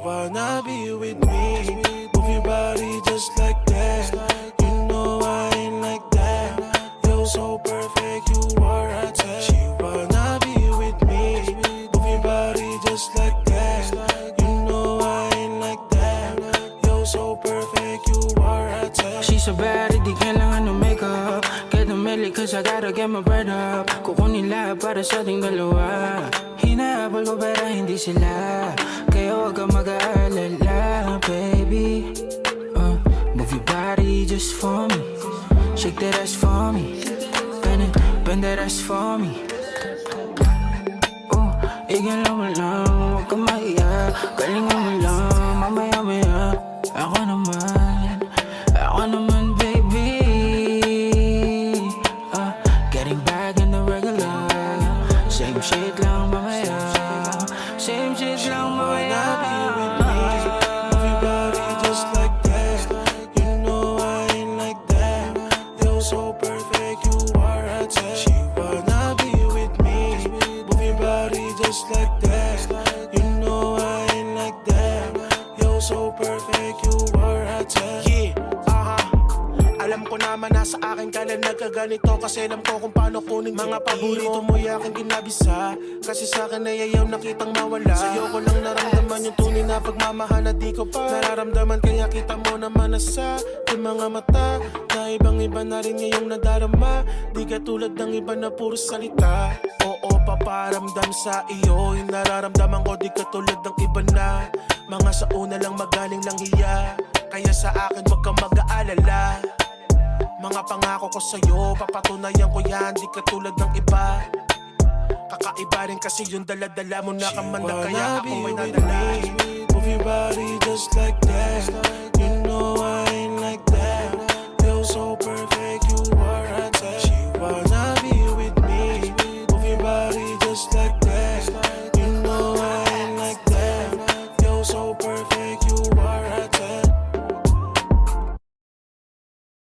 wanna be with me. Move your body just like that. You know I ain't like that. You're so perfect, you are a 10. She wanna be with me. Move your body just like that. You know I ain't like that. You're so perfect, you are a 10. She's so bad, di kailangan ng makeup. Get the medley cause I gotta get my bread up. Kukunin lahat para sa ating dalawa. Hinahabol ko pero hindi sila. Kaya huwag kang mag-aalala, baby. Move your body just for me. Shake that ass for me. Bend that ass for me. Igalaw mo lang, huwag kang mahiya. Galingan mo lang, mamaya-maya. Ako naman, baby. Getting back in the regular. Same shit lang mamaya. Same shit lang mamaya. Move your body just like that. You know I ain't like that. You're so perfect, you are a 10. She wanna be with me. Move your body just like that. You know I ain't like that. You're so perfect, you are a 10. Yeah, alam ko naman nasa akin ka lang nagkaganito. Kasi alam ko kung paano kunin mga paborito mo yaking kinabisa. Kasi sa'kin ay ayaw nakitang mawala. Sa'yo ko lang naramdaman yung tunay na pagmamahal na di ko pa nararamdaman. Kaya kita mo naman na sa aking mga mata na ibang-iba na rin ngayong nadarama. Di katulad ng iba na puro salita. Oo, paparamdam sa iyo yung nararamdaman ko. Di katulad ng iba na mga sa una lang magaling lang hiya. Kaya sa akin wag kang mag-aalala. Mga pangako ko sa'yo, papatunayan ko yan. Di katulad ng iba. Kakaiba rin kasi yung dala-dala mo na kamanda. Kaya ako may nadala. Move your body just like that.